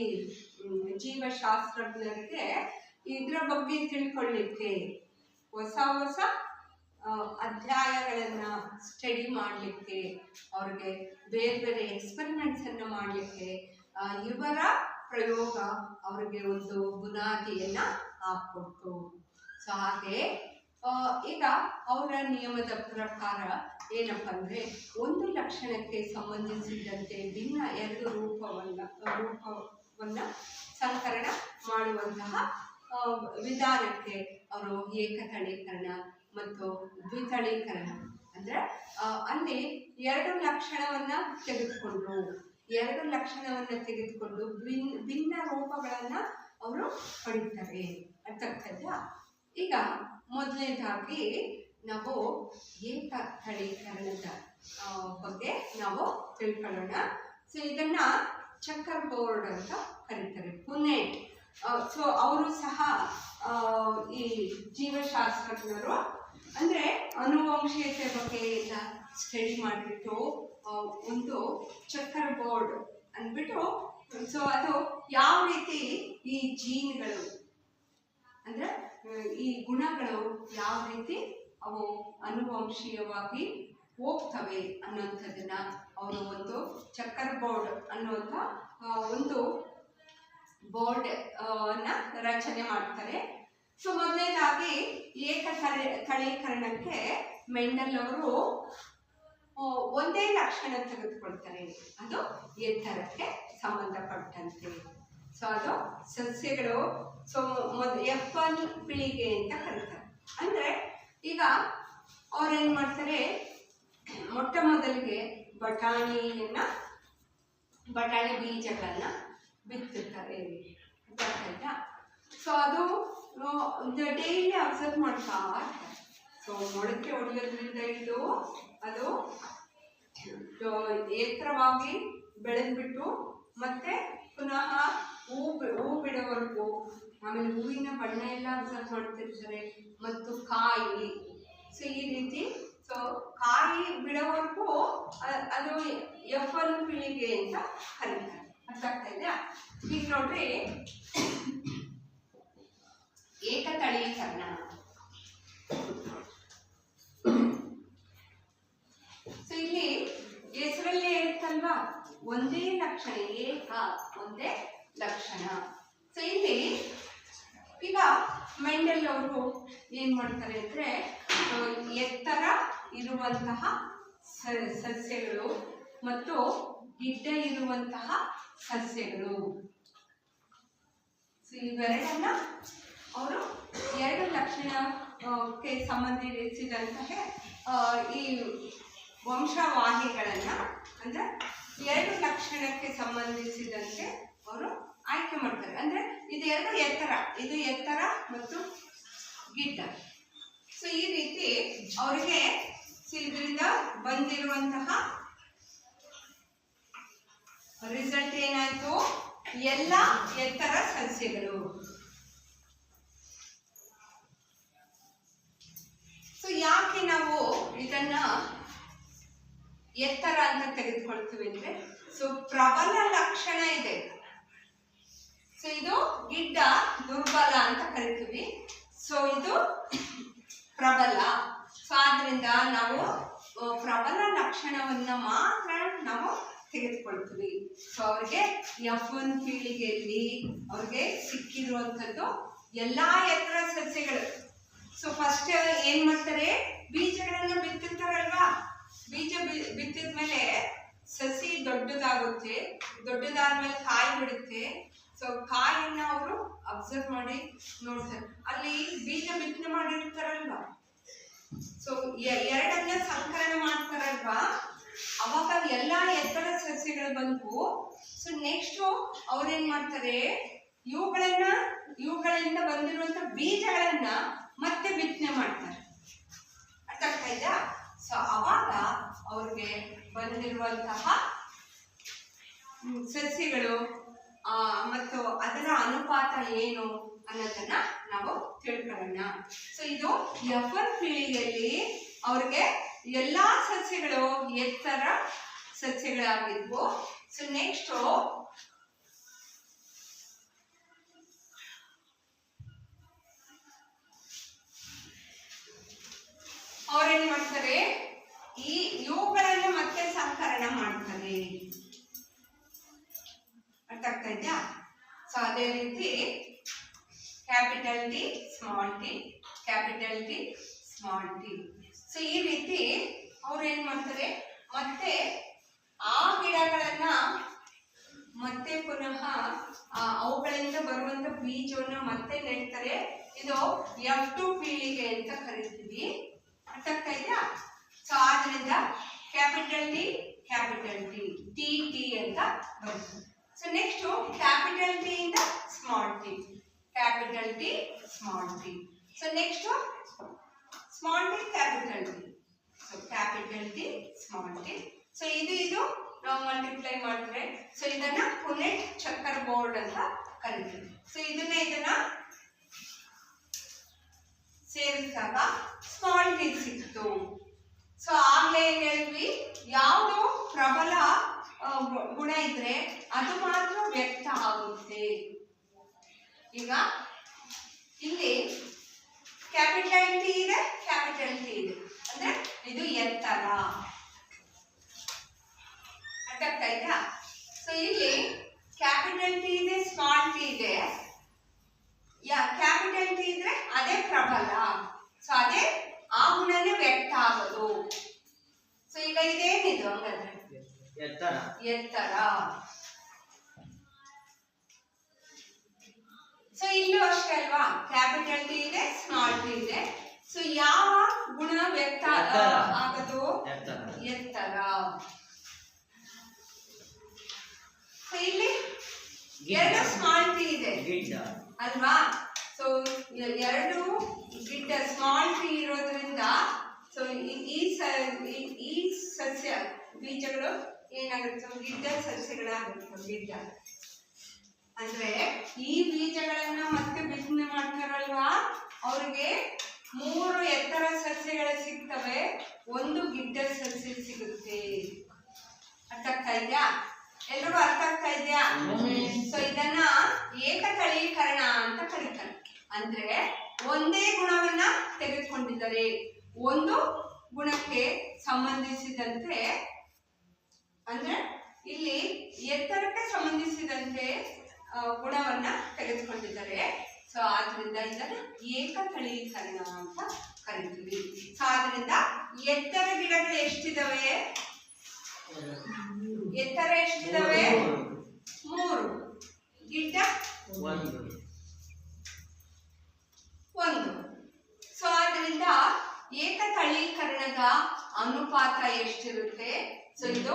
A: ಜೀವಶಾಸ್ತ್ರಜ್ಞರಿಗೆ ಇದರ ಬಗ್ಗೆ ತಿಳ್ಕೊಳ್ಳಿಕ್ಕೆ ಹೊಸ ಹೊಸ ಅಧ್ಯಾಯಗಳನ್ನ ಸ್ಟಡಿ ಮಾಡಲಿಕ್ಕೆ ಅವ್ರಿಗೆ ಬೇರೆ ಬೇರೆ ಎಕ್ಸ್ಪೆರಿಮೆಂಟ್ಸ್ ಅನ್ನು ಮಾಡಲಿಕ್ಕೆ ಇವರ ಪ್ರಯೋಗ ಅವ್ರಿಗೆ ಒಂದು ಬುನಾದಿಯನ್ನ ಹಾಕೊಡ್ತು. ಸೊ ಹಾಗೆ ಈಗ ಅವರ ನಿಯಮದ ಪ್ರಕಾರ ಏನಪ್ಪ ಅಂದ್ರೆ ಒಂದು ಲಕ್ಷಣಕ್ಕೆ ಸಂಬಂಧಿಸಿದಂತೆ ಭಿನ್ನ ಎರಡು ರೂಪವನ್ನ ಸಂಕರಣ ಮಾಡುವಂತಹ ವಿಧಾನಕ್ಕೆ ಅವರು ಏಕತಳೀಕರಣ ಮತ್ತು ದ್ವಿತಳೀಕರಣ ಅಂದ್ರೆ ಅಲ್ಲಿ ಎರಡು ಲಕ್ಷಣವನ್ನ ತೆಗೆದುಕೊಂಡು ಭಿನ್ನ ರೂಪಗಳನ್ನ ಅವರು ಪಡಿತಾರೆ. ಅರ್ಥ ಆಗ್ತದಾ? ಈಗ ಮೊದಲನೇದಾಗಿ ನಾವು ಏಕತಳೀಕರಣದ ಬಗ್ಗೆ ನಾವು ತಿಳ್ಕೊಳ್ಳೋಣ. ಸೊ ಇದನ್ನ ಚಕ್ಕರ್ ಬೋರ್ಡ್ ಅಂತ ಕರೀತಾರೆ, ಪುನೆಟ್. ಸೊ ಅವರು ಸಹ ಈ ಜೀವಶಾಸ್ತ್ರಜ್ಞರು ಅಂದ್ರೆ ಅನುವಂಶೀಯತೆ ಬಗ್ಗೆ ಎಲ್ಲ ಸ್ಟಡಿ ಮಾಡಿಬಿಟ್ಟು ಒಂದು ಚಕ್ಕರ್ ಬೋರ್ಡ್ ಅಂದ್ಬಿಟ್ಟು, ಸೊ ಅದು ಯಾವ ರೀತಿ ಈ ಜೀನ್ಗಳು ಅಂದ್ರೆ ಈ ಗುಣಗಳು ಯಾವ ರೀತಿ ಅವು ಅನುವಂಶೀಯವಾಗಿ ಹೋಗ್ತವೆ ಅನ್ನೋಂಥದ್ದನ್ನ ಅವರು ಒಂದು ಚಕ್ಕರ್ ಬೋರ್ಡ್ ಅನ್ನುವಂಥ ಒಂದು ಬೋರ್ಡ್ ಅನ್ನ ರಚನೆ ಮಾಡ್ತಾರೆ. ಸೊ ಮೊದಲನೇದಾಗಿ ಏಕತಳೀಕರಣಕ್ಕೆ ಮೆಂಡಲ್ ಅವರು ಒಂದೇ ಲಕ್ಷಣ ತೆಗೆದುಕೊಳ್ತಾರೆ, ಅದು ಎತ್ತರಕ್ಕೆ ಸಂಬಂಧಪಟ್ಟಂತೆ. ಸೊ ಅದು ಸಸ್ಯಗಳು ಸೊ F1 ಪೀಳಿಗೆ ಅಂತ ಕರೀತಾರೆ. ಅಂದ್ರೆ ಈಗ ಅವ್ರೇನ್ ಮಾಡ್ತಾರೆ, ಮೊಟ್ಟ ಮೊದಲಿಗೆ ಬಟಾಣಿ ಬೀಜಗಳನ್ನ ಬಿತ್ತುತ್ತಾರೆ. ಸೊ ಅದು ಡೈಲಿ ಅಬ್ಸರ್ವ್ ಮಾಡ್ತಾ ಇರ್ತಾರೆ. ಸೊ ಮೊಳಕೆ ಹೊಡೆಯೋದ್ರಿಂದ ಹಿಡಿದು ಅದು ಎತ್ತರವಾಗಿ ಬೆಳೆದ್ಬಿಟ್ಟು ಮತ್ತೆ ಪುನಃ ಹೂ ಬಿಡೋವರೆಗೂ, ಆಮೇಲೆ ಹೂವಿನ ಬಣ್ಣ ಎಲ್ಲ ಅಬ್ಸರ್ವ್ ಮಾಡ್ತಿರ್ತಾರೆ, ಮತ್ತು ಕಾಯಿ. ಸೊ ಈ ರೀತಿ ಸೊ ಕಾಯಿ ಬಿಡೋವರೆಗೂ ಅದು F1 ಪೀಳಿಗೆ ಅಂತ ಕರೀತಾರೆ. ಅರ್ಥ ಆಗ್ತಾ ಇದೆಯಾ? ಈಗ ನೋಡ್ರಿ, ಏಕತಳೀಕರಣ. ಸೊ ಇಲ್ಲಿ ಹೆಸರಲ್ಲೇ ಇರುತ್ತಲ್ವಾ, ಒಂದೇ ಲಕ್ಷಣ, ಒಂದೇ ಲಕ್ಷಣ. ಸೊ ಇಲ್ಲಿ ಈಗ ಮೆಂಡೆಲ್ ಅವರು ಏನ್ ಮಾಡ್ತಾರೆ ಅಂದ್ರೆ ಎತ್ತರ ಇರುವಂತಹ ಸಸ್ಯಗಳು ಮತ್ತು ಗಿಡ್ಡ ಇರುವಂತಹ ಸಸ್ಯಗಳು, ಸೊ ಇವೆರಡನ್ನ ಅವರು ಎರಡು ಲಕ್ಷಣಕ್ಕೆ ಸಂಬಂಧಿಸಿದಂತಹ ಈ ವಂಶವಾಹಿಗಳನ್ನ ಅಂದ್ರೆ ಎರಡು ಲಕ್ಷಣಕ್ಕೆ ಸಂಬಂಧಿಸಿದಂತೆ ಅವರು ಆಯ್ಕೆ ಮಾಡ್ತಾರೆ. ಅಂದ್ರೆ ಇದು ಎತ್ತರ ಮತ್ತು ಗಿಡ್ಡ. ಸೊ ಈ ರೀತಿ ಅವರಿಗೆ ಇದರಿಂದ ಬಂದಿರುವಂತಹ ರಿಸಲ್ಟ್ ಏನಾಯ್ತು, ಎಲ್ಲ ಎತ್ತರ ಸಸ್ಯಗಳು. ಸೊ ಯಾಕೆ ನಾವು ಇದನ್ನ ಎತ್ತರ ಅಂತ ತೆಗೆದುಕೊಳ್ತೀವಿ ಅಂದ್ರೆ, ಸೊ ಪ್ರಬಲ ಲಕ್ಷಣ ಇದೆ. ಸೊ ಇದು ಗಿಡ್ಡ ದುರ್ಬಲ ಅಂತ ಕರಿತೀವಿ. ಸೊ ಇದು ಪ್ರಬಲ. ಸೊ ಆದ್ರಿಂದ ನಾವು ಪ್ರಬಲ ಲಕ್ಷಣವನ್ನ ಮಾತ್ರ ನಾವು ತೆಗೆದುಕೊಳ್ತೀವಿ. ಸೊ ಅವ್ರಿಗೆ F1 ಪೀಳಿಗೆಯಲ್ಲಿ ಅವ್ರಿಗೆ ಸಿಕ್ಕಿರುವಂಥದ್ದು ಎಲ್ಲಾ ಎತ್ತರ ಸಸ್ಯಗಳು. ಸೊ ಫಸ್ಟ್ ಏನ್ ಮಾಡ್ತಾರೆ, ಬೀಜಗಳನ್ನ ಬಿತ್ತುತ್ತಾರಲ್ವಾ, ಬೀಜ ಬಿತ್ತಿದ್ಮೇಲೆ ಸಸಿ ದೊಡ್ಡದಾಗುತ್ತೆ, ದೊಡ್ಡದಾದ್ಮೇಲೆ ಕಾಯಿ ಬಿಡುತ್ತೆ. ಸೊ ಕಾಯಿಯನ್ನ ಅವರು ಅಬ್ಸರ್ವ್ ಮಾಡಿ ನೋಡ್ತಾರೆ. ಅಲ್ಲಿ ಬೀಜ ಬಿತ್ತನೆ ಮಾಡಿರ್ತಾರಲ್ವಾ, ಸೊ ಎರಡನ್ನ ಸಂಕಲನ ಮಾಡ್ತಾರಲ್ವಾ, ಅವಾಗ ಎಲ್ಲಾ ಎತ್ತರ ಸಸ್ಯಗಳು ಬಂದ್ವು. ಸೊ ನೆಕ್ಸ್ಟ್ ಅವ್ರೇನ್ ಮಾಡ್ತಾರೆ, ಇವುಗಳಿಂದ ಬಂದಿರುವಂತ ಬೀಜಗಳನ್ನ ಮತ್ತೆ ಬಿತ್ತನೆ ಮಾಡ್ತಾರೆ. ಅರ್ಥ ಆಗ್ತಾ ಇದೆಯಾ? ಸೊ ಅವಾಗ ಅವ್ರಿಗೆ ಬಂದಿರುವಂತಹ ಸಸ್ಯಗಳು ಮತ್ತು ಅದರ ಅನುಪಾತ ಏನು ಅನ್ನೋದನ್ನ ನಾವು ತಿಳ್ಕೊಳ್ಳೋಣ. ಸೊ ಇದು F1 ಪೀಳಿಗೆಯಲ್ಲಿ ಅವ್ರಿಗೆ ಎಲ್ಲಾ ಸಸ್ಯಗಳು ಎತ್ತರ ಸಸ್ಯಗಳಾಗಿದ್ವು. So next capital T small T, capital T small T. So ಈ ರೀತಿ ಅವ್ರು ಏನ್ ಮಾಡ್ತಾರೆ, ಮತ್ತೆ ಆ ಗಿಡಗಳನ್ನ ಮತ್ತೆ ಪುನಃ ಅವುಗಳಿಂದ ಬರುವಂತ ಬೀಜವನ್ನ ಮತ್ತೆ ನೆಡ್ತಾರೆ. ಇದು F2 ಪೀಳಿಗೆ ಅಂತ ಕರಿತೀವಿ. ಅರ್ಥ ಆಗ್ತಾ ಇದೆಯಾ? ಸೊ ಆದ್ರಿಂದ ಕ್ಯಾಪಿಟಲ್ ಟಿ ಟಿ ಟಿ ಅಂತ ಬರ್ತದೆ. ಸೊ ನೆಕ್ಸ್ಟ್ ಕ್ಯಾಪಿಟಲ್ ಟಿ ಇಂದ small T, capital T small T. So next small T capital T, so capital T small T. So ಇದು ನಾವು ಮಲ್ಟಿಪ್ಲೈ ಮಾಡಿದ್ರೆ ಸೊ ಇದನ್ನ ಪುನೆಟ್ ಚಕ್ಕರ್ ಬೋರ್ಡ್ ಅಂತ ಕರಿತೀವಿ. ಸೊ ಇದನ್ನ ಸೇರಿಸಿದಾಗ ಸ್ಮಾಲ್ ಟಿ ಸಿಕ್ತು. ಸೊ ಆಗ್ಲೇ ಏನ್ ಹೇಳಿದ್ವಿ, ಯಾವುದು ಪ್ರಬಲ ಗುಣ ಇದ್ರೆ ಅದು ಮಾತ್ರ ವ್ಯಕ್ತ ಆಗುತ್ತೆ. ಈಗ ಇಲ್ಲಿ ಕ್ಯಾಪಿಟಲ್ ಟಿ ಇದೆ, ಕ್ಯಾಪಿಟಲ್ ಟಿ ಇದೆ ಅಂದ್ರೆ ಇದು ಎತ್ತರ. ಅರ್ಥ ಆಗ್ತಾ ಇದೆಯಾ? ಸೊ ಇಲ್ಲಿ ಕ್ಯಾಪಿಟಲ್ ಟಿ ಇದೆ, ಸ್ಮಾಲ್ ಟಿ ಇದೆ. ಕ್ಯಾಪಿಟಲ್ ಟಿ ಇದ್ರೆ ಅದೇ ಪ್ರಬಲ, ಸೊ ಅದೇ ಆ ಗುಣನೇ ವ್ಯಕ್ತ ಆಗೋದು. ಸೊ ಈಗ ಇದೇನಿದು ಹಂಗಾದ್ರೆ ಎತ್ತರ. ಸೊ ಇಲ್ಲೂ ಅಷ್ಟೇ ಅಲ್ವಾ, ಕ್ಯಾಪಿಟಲ್ ಟಿ ಇದೆ, ಸ್ಮಾಲ್ ಟಿ ಇದೆ. ಸೊ ಯಾವ ಗುಣ ವ್ಯಕ್ತ ಆಗೋದು? ಎತ್ತರ. ಸೊ ಇಲ್ಲಿ ಎರಡು ಸ್ಮಾಲ್ ಟಿ ಇದೆ ಅಲ್ವಾ? ಸೊ ಎರಡು ಗಿಡ್ಡ ಸ್ಮಾಲ್ ಟಿ ಇರೋದ್ರಿಂದ ಸೊ ಈ ಸಸ್ಯ ಬೀಜಗಳು ಏನಾಗುತ್ತೆ, ಗಿಡ್ಡ ಸಸ್ಯಗಳಾಗುತ್ತೆ. ಗಿಡ್ಡ ಅಂದ್ರೆ ಈ ಬೀಜಗಳನ್ನ ಮತ್ತೆ ಬಿತ್ತನೆ ಮಾಡ್ತಾರಲ್ವಾ, ಅವ್ರಿಗೆ 3 ಎತ್ತರ ಸಸ್ಯಗಳು ಸಿಗ್ತವೆ, 1 ಗಿಡ್ಡ ಸಸ್ಯ ಸಿಗುತ್ತೆ. ಅರ್ಥ ಆಗ್ತಾ ಇದೆಯಾ? ಎಲ್ರಿಗೂ ಅರ್ಥ ಆಗ್ತಾ ಇದೆಯಾ? ಸೊ ಇದನ್ನ ಏಕತಳೀಕರಣ ಅಂತ ಕರೀತಾರೆ. ಅಂದ್ರೆ ಒಂದೇ ಗುಣವನ್ನ ತೆಗೆದುಕೊಂಡಿದ್ದಾರೆ, ಒಂದು ಗುಣಕ್ಕೆ ಸಂಬಂಧಿಸಿದಂತೆ, ಅಂದ್ರೆ ಇಲ್ಲಿ ಎತ್ತರಕ್ಕೆ ಸಂಬಂಧಿಸಿದಂತೆ ಗುಣವನ್ನ ತೆಗೆದುಕೊಂಡಿದ್ದಾರೆ. ಸೊ ಆದ್ರಿಂದ ಇದನ್ನ ಏಕತಳೀಕರಣ ಅಂತ ಕರಿತೀವಿ. ಸೊ ಆದ್ರಿಂದ ಎತ್ತರ ಗಿಡಗಳು ಎಷ್ಟಿದಾವೆ? ಎತ್ತರ ಎಷ್ಟಿದಾವೆ? 3. ಗಿಡ್ಡ 1. ಸೊ ಆದ್ರಿಂದ ಏಕತಳೀಕರಣದ ಅನುಪಾತ ಎಷ್ಟಿರುತ್ತೆ? ಸೊ ಇದು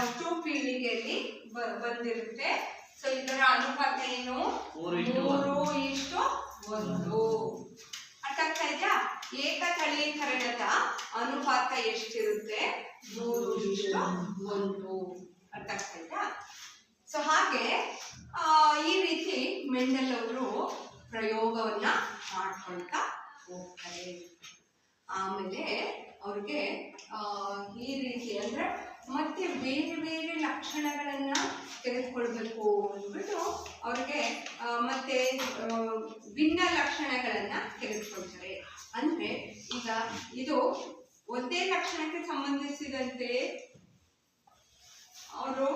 A: F2 ಪೀಳಿಗೆಯಲ್ಲಿ ಬಂದಿರುತ್ತೆ. ಸೊ ಇದರ ಅನುಪಾತ ಏನು? 3:1. ಅರ್ಥ ಆಗ್ತಾ ಇದೆಯಾ? ಏಕತಳೀಕರಣದ ಅನುಪಾತ ಎಷ್ಟಿರುತ್ತೆ? 3:1. ಅರ್ಥ ಆಗ್ತಾ ಇದೆಯಾ? ಸೊ ಹಾಗೆ ಈ ರೀತಿ ಮೆಂಡೆಲ್ ಅವರು ಪ್ರಯೋಗವನ್ನ ಮಾಡ್ಕೊಳ್ತಾ ಹೋಗ್ತಾರೆ. ಆಮೇಲೆ ಅವ್ರಿಗೆ ಈ ರೀತಿ ಅಂದ್ರೆ ಮತ್ತೆ ಬೇರೆ ಬೇರೆ ಲಕ್ಷಣಗಳನ್ನ ತೆಗೆದುಕೊಳ್ಬೇಕು ಅಂದ್ಬಿಟ್ಟು ಅವ್ರಿಗೆ ಮತ್ತೆ ಭಿನ್ನ ಲಕ್ಷಣಗಳನ್ನ ತೆಗೆದುಕೊಳ್ತಾರೆ. ಅಂದ್ರೆ ಈಗ ಇದು ಒಂದೇ ಲಕ್ಷಣಕ್ಕೆ ಸಂಬಂಧಿಸಿದಂತೆ ಅವರು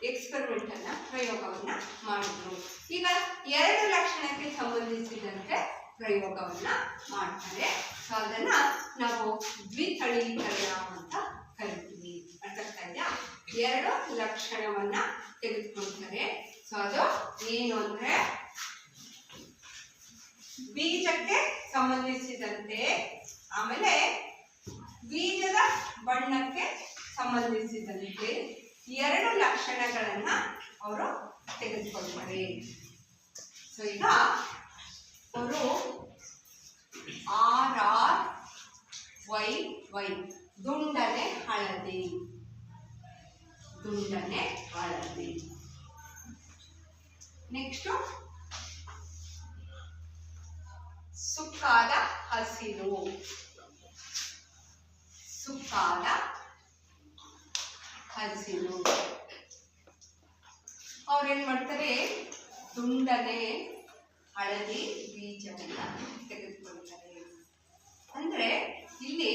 A: ಎಕ್ಸ್ಪೆರಿಮೆಂಟ್ ಅನ್ನ ಪ್ರಯೋಗವನ್ನ ಮಾಡಿದ್ರು. ಈಗ 2 ಲಕ್ಷಣಕ್ಕೆ ಸಂಬಂಧಿಸಿದಂತೆ ಪ್ರಯೋಗವನ್ನ ಮಾಡ್ತಾರೆ. ಸೊ ಅದನ್ನ ನಾವು ದ್ವಿತಳೀಕರಣ ಅಂತ ಕರಿತೀವಿ. ಅರ್ಥ ಆಗ್ತಾ ಇದೆಯಾ? 2 ಲಕ್ಷಣವನ್ನ ತೆಗೆದುಕೊಳ್ತಾರೆ. ಸೊ ಅದು ಏನು ಅಂದ್ರೆ ಬೀಜಕ್ಕೆ ಸಂಬಂಧಿಸಿದಂತೆ, ಆಮೇಲೆ ಬೀಜದ ಬಣ್ಣಕ್ಕೆ ಸಂಬಂಧಿಸಿದಂತೆ 2 ಲಕ್ಷಣಗಳನ್ನ ಅವರು ತೆಗೆದುಕೊಳ್ತಾರೆ. ಸೊ ಈಗ ಅವರು RRYY ದುಂಡನೆ ಹಳದಿ, ದುಂಡನೆ ಹಳದಿ. ನೆಕ್ಸ್ಟ್ ಸುಕ್ಕಾದ ಹಸಿರು, ಸುಕ್ಕಾದ ಹಸಿರು. ಅವ್ರೇನ್ ಮಾಡ್ತಾರೆ, ದುಂಡನೆ ಹಳದಿ ಬೀಜವನ್ನ ತೆಗೆದುಕೊಳ್ತಾರೆ. ಅಂದ್ರೆ ಇಲ್ಲಿ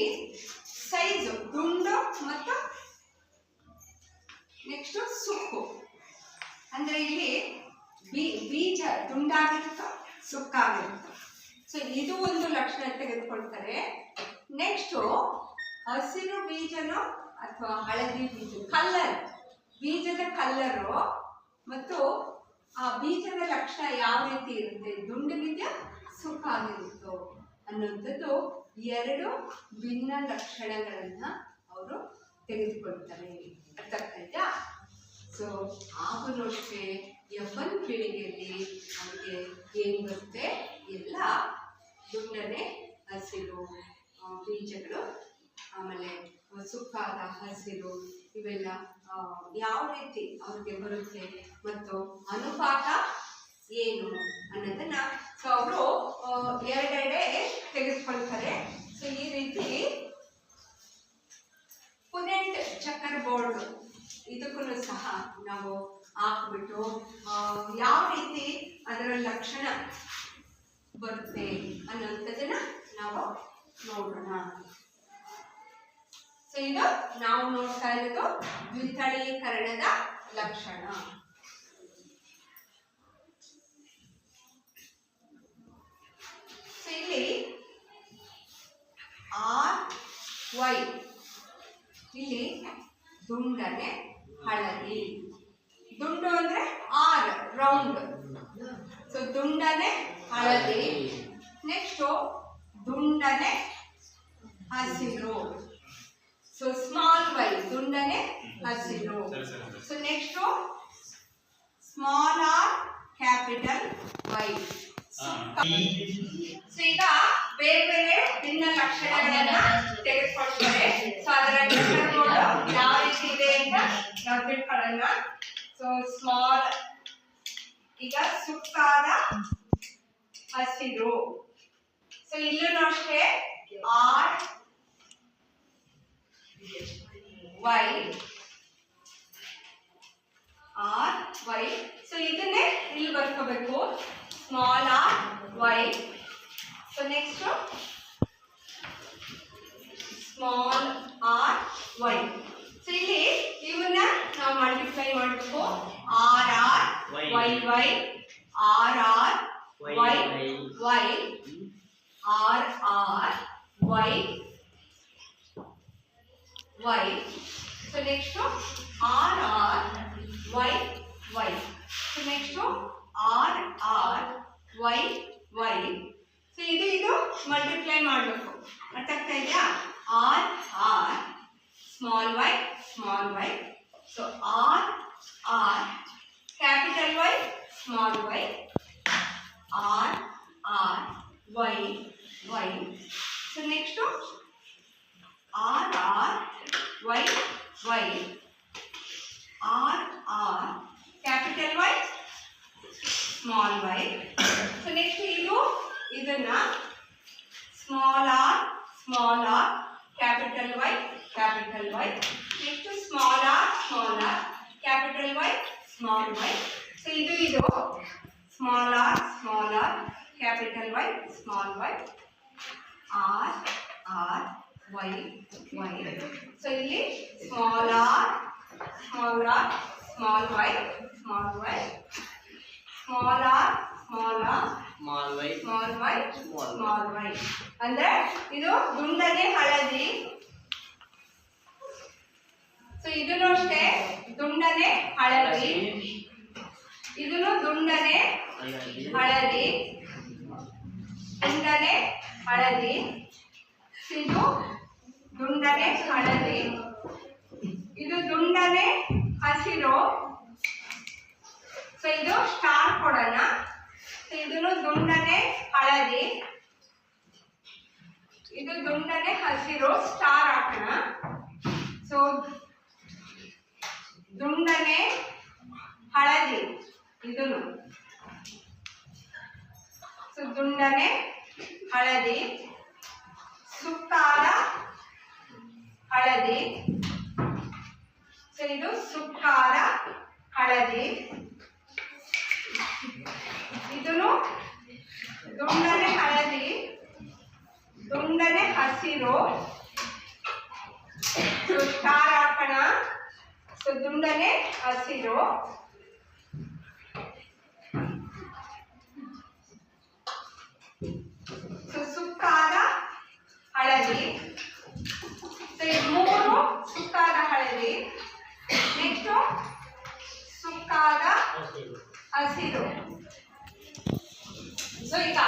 A: ಸೈಜ್ ದುಂಡು ಮತ್ತು ನೆಕ್ಸ್ಟ್ ಸುಕ್ಕು. ಅಂದ್ರೆ ಇಲ್ಲಿ ಬೀಜ ದುಂಡಾಗಿರುತ್ತೋ ಸುಕ್ಕಾಗಿರುತ್ತೆ. ಸೊ ಇದು ಒಂದು ಲಕ್ಷಣ ತೆಗೆದುಕೊಳ್ತಾರೆ. ನೆಕ್ಸ್ಟು ಹಸಿರು ಬೀಜನೋ ಅಥವಾ ಹಳದಿ ಬೀಜ ಕಲ್ಲರ್, ಬೀಜದ ಕಲ್ಲರು ಮತ್ತು ಆ ಬೀಜದ ಲಕ್ಷಣ ಯಾವ ರೀತಿ ಇರುತ್ತೆ, ದುಂಡಗಿದೆಯ ಸುಕ್ಕಾಗಿರುತ್ತೋ ಅನ್ನೋಂಥದ್ದು ಎರಡು ಭಿನ್ನ ಲಕ್ಷಣಗಳನ್ನ ಅವರು ತೆಗೆದುಕೊಳ್ತಾರೆ. ಅರ್ಥ ಆಗ್ತಾ? ಸೊ ಆಗಲೂ ಅಷ್ಟೇ ಎಫನ್ ಪೀಳಿಗೆಯಲ್ಲಿ ಅವರಿಗೆ ಏನು ಬರುತ್ತೆ, ಎಲ್ಲ ದುಂಡನೆ ಹಸಿರು ಬೀಜಗಳು, ಆಮೇಲೆ ಸುಕ್ಕಾದ ಹಸಿರು, ಇವೆಲ್ಲ ಯಾವ ರೀತಿ ಅವ್ರಿಗೆ ಬರುತ್ತೆ ಮತ್ತು ಅನುಪಾತ ಏನು ಅನ್ನೋದನ್ನ ಸೊ ಅವರು ಎರಡೆಡೆ ತೆಗೆದುಕೊಳ್ತಾರೆ. ಸೊ ಈ ರೀತಿ ಪುನೆಟ್ ಚಕ್ಕರ್ ಬೋರ್ಡ್ ಇದಕ್ಕೂ ಸಹ ನಾವು ಹಾಕ್ಬಿಟ್ಟು ಯಾವ ರೀತಿ ಅದರ ಲಕ್ಷಣ ಬರುತ್ತೆ ಅನ್ನೋಂಥದ್ದನ್ನ ನಾವು ನೋಡೋಣ. ಸೊ ಇದು ನಾವು ನೋಡ್ತಾ ಇರೋದು ದ್ವಿತಳೀಕರಣದ ಲಕ್ಷಣ. ಸೊ ಇಲ್ಲಿ RY ಇಲ್ಲಿ ದುಂಡನೆ ಹಳದಿ, ದುಂಡು ಅಂದ್ರೆ R ರೌಂಡ್, ಸೊ ದುಂಡನೆ ಹಳದಿ. ನೆಕ್ಸ್ಟ್ ದುಂಡನೆ ಹಸಿರು, ಸೊ ಸ್ಮಾಲ್ y ದುಂಡನೆ ಹಸಿರು. So next small r capital Y. So ಈಗ ಬೇರೆ ಬೇರೆ ಭಿನ್ನ ಲಕ್ಷಣಗಳನ್ನ ತೆಗೆದುಕೊಳ್ತಾರೆ. ಸೊ ಅದರ ಯಾವ ರೀತಿ ಇದೆ ಅಂತ ನಾವು ತಿಳ್ಕೊಳ್ಳೋಣ. ಸೊ ಸ್ಮಾಲ್, ಈಗ ಸುಕ್ಕಾದ ಹಸಿರು. ಸೊ ಇಲ್ಲೂ ಅಷ್ಟೇ RY. ಸೊ ಇದನ್ನೇ ಇಲ್ಲಿ ಬರ್ಕೋಬೇಕು, small RY. So next small RY. So ಇಲ್ಲಿ ಇವನ್ನ ನಾವು ಮಲ್ಟಿಪ್ಲೈ ಮಾಡಬೇಕು, RRYY, RRYY, RRYY. So next RRYY. So next RRYY. So ಇದು ಮಲ್ಟಿಪ್ಲೈ ಮಾಡಬೇಕು. ಅರ್ಥ ಆಗ್ತಾ ಇದೆಯಾ? RR small y small y. So RR capital Y small y, RRYY. So next RRYY, RR capital Y small y. So next ಇದನ್ನ small r capital Y capital Y. Next small r capital Y small y. So ಇದು small r capital Y small y, RRYY. So ಇಲ್ಲಿ small r small y small y, small r small y small y. ಅಂದ್ರೆ ಇದು ದುಂಡನೆ ಹಳದಿ. So ಇದನ್ನು ಅಷ್ಟೇ ದುಂಡನೆ ಹಳದಿ, ಇದನ್ನು ದುಂಡನೆ ಹಳದಿ, ದುಂಡನೆ ಹಳದಿ. ಇದು ದುಂಡನೆ ಹಳದಿ, ಇದು ದುಂಡನೆ ಹಸಿರು. ಸೊ ಇದು ಸ್ಟಾರ್ ಕೊಡೋಣ. ಸೊ ಇದನ್ನು ದುಂಡನೆ ಹಳದಿ, ಇದು ದುಂಡನೆ ಹಸಿರು, ಸ್ಟಾರ್ ಹಾಕೋಣ. ಸೊ ದುಂಡನೆ ಹಳದಿ ಇದನ್ನು, ಸೊ ದುಂಡನೆ ಹಳದಿ, ಸುಕ್ಕಾದ ಹಳದಿ. ಸೊ ಇದು ಸುಕ್ಕಾದ ಹಳದಿ, ಇದನ್ನು ದುಂಡನೆ ಹಳದಿ, ದುಂಡನೆ ಹಸಿರು. ಸೊ ಸ್ಟಾರ್ ಹಾಕೋಣ. ಸೊ ದುಂಡನೆ ಹಸಿರು, ಸುಕ್ಕಾದ ಹಳದಿ. ಸೊ ಈ 3 ಸುಕ್ಕಾದ ಹಳದಿ. ನೆಕ್ಸ್ಟ್ ಸುಕ್ಕಾದ ಹಸಿರು. ಸೊ ಈಗ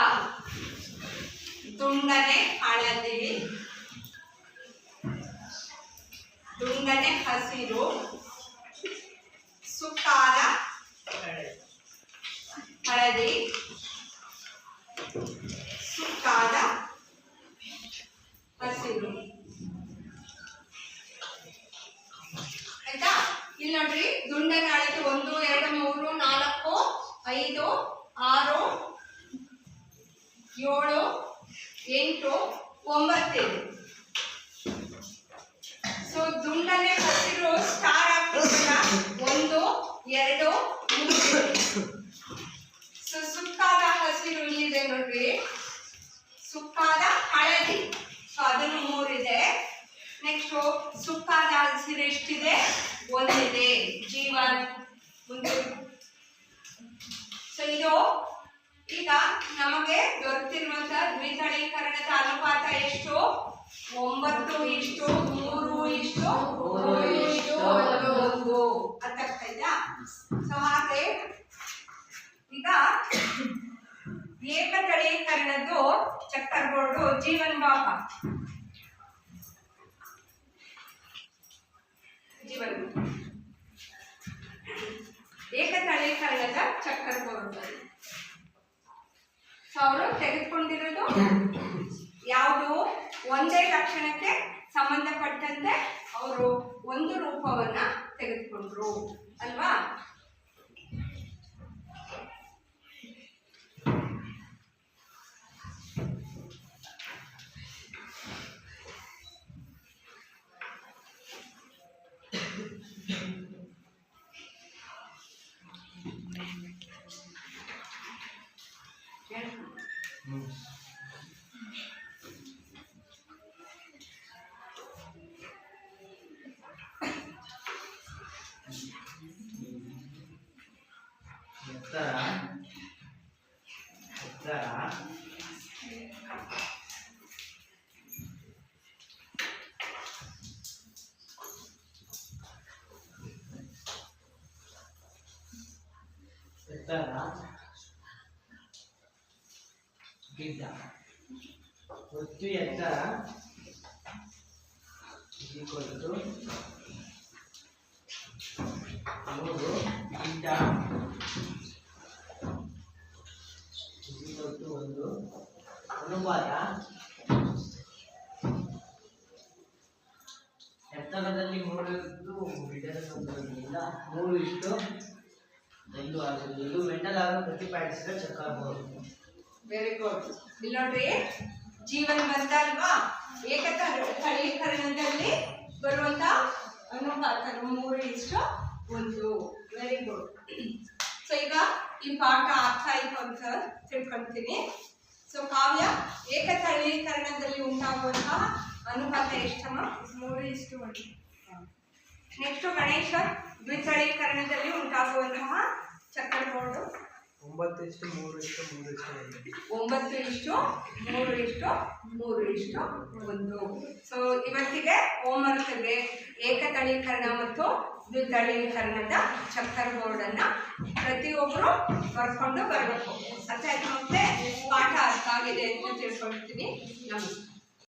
A: ದುಂಡನೆ ಹಳದಿ, ದುಂಡನೆ ಹಸಿರು, ಸುಕ್ಕಾದ ಹಳದಿ, ಸುಕ್ಕಾದ ಹಸಿರು. ಆಯ್ತಾ? ಇಲ್ಲಿ ನೋಡ್ರಿ, ದುಂಡನ ಹಳದಿ 1 2 3 4 5 6 7 8 9. ಸೊ ದುಂಡನೆ ಹಸಿರು ಸ್ಟಾರ್ ಹಾಕ್ತಿಲ್ಲ. 1 2 3. ಸೊ ಸುಕ್ಕಾದ ಹಸಿರು ಇಲ್ಲಿದೆ ನೋಡ್ರಿ. ಸುಕ್ಕಾದ ಹಳದಿ, ಸೊ ಅದನ್ನು 3 ಇದೆ. ನೆಕ್ಸ್ಟ್ ಸುಕ್ಕಾದ ಹಸಿರು ಎಷ್ಟಿದೆ? 1 ಇದೆ. ಜೀವನ್ ಮುಂದೆ. ಸೊ ಇದು ಈಗ ನಮಗೆ ದೊರೆತಿರುವಂತಹ ದ್ವಿತಳೀಕರಣದ ಅನುಪಾತ ಎಷ್ಟು? 9:3:1. ಅರ್ಥ ಆಗ್ತಾ ಇದೆಯಾ? ಸೊ ಹಾಗೆ ಈಗ ಏಕತಳೀಕರಣದ್ದು ಚಕ್ಕರ್ ಬೋರ್ಡು ಜೀವನ್ ಬಾಪ ಜೀವನ್ ಏಕತಳೀಕರಣದ ಚಕ್ಕರ್ ಬೋರ್ಡ್. ಸೊ ಅವರು ತೆಗೆದುಕೊಂಡಿರೋದು ಯಾವುದು? ಒಂದೇ ಲಕ್ಷಣಕ್ಕೆ ಸಂಬಂಧಪಟ್ಟಂತೆ ಅವರು ಒಂದು ರೂಪವನ್ನ ತೆಗೆದುಕೊಂಡ್ರು ಅಲ್ವಾ?
B: ಗಿಡ್ಡ ಒತ್ತು ಎತ್ತರ ಈಕ್ವಲ್ಟು 3 ಗಿಡ್ಡ ಈಕ್ವಲ್ಟು 1. ಅನುಪಾತ ಎತ್ತರದಲ್ಲಿ 3 ಇದ್ದು ಗಿಡ್ಡದ ಸಂದರ್ಭದಿಂದ 3:1 ಆಗುವುದು. ಇದು ಮೆಂಟಲ್ ಆಗಿ ಪ್ರತಿಪಾದಿಸಿದ ಚಕ್ಕರ್ ಬೋರ್ಡ್.
A: Very good. ಇಲ್ಲಿ ನೋಡ್ರಿ, ಜೀವನ ಬಂದಲ್ವಾ? ಏಕತಳೀಕರಣದಲ್ಲಿ ಬರುವಂತ ಅನುಪಾತ 3:1. Very good. ಸೊ ಈಗ ಈ ಪಾಠ ಅರ್ಥ ಆಯ್ತು ಅಂತ ತಿಳ್ಕೊಂತೀನಿ. ಸೊ ಕಾವ್ಯ, ಏಕತಳೀಕರಣದಲ್ಲಿ ಉಂಟಾಗುವಂತಹ ಅನುಪಾತ ಎಷ್ಟಮ್ಮ? 3:1. ನೆಕ್ಸ್ಟ್ ಗಣೇಶ, ದ್ವಿತಳೀಕರಣದಲ್ಲಿ ಉಂಟಾಗುವಂತಹ ಚಕ್ಕರ್ ಬೋರ್ಡ್ 9:3:3:1. ಸೊ ಇವತ್ತಿಗೆ ಹೋಮ್ವರ್ಕ್ಗೆ ಏಕತಳೀಕರಣ ಮತ್ತು ದ್ವಿತಳೀಕರಣದ ಚಕ್ಕರ್ ಬೋರ್ಡ್ ಅನ್ನ ಪ್ರತಿಯೊಬ್ಬರು ಬರ್ಕೊಂಡು ಬರಬೇಕು. ಅರ್ಥ ಆಯ್ತು? ಮತ್ತೆ ಪಾಠ ಅರ್ಥ ಆಗಿದೆ ಅಂತ ತಿಳ್ಕೊಳ್ತೀನಿ. ನಮಸ್ಕಾರ.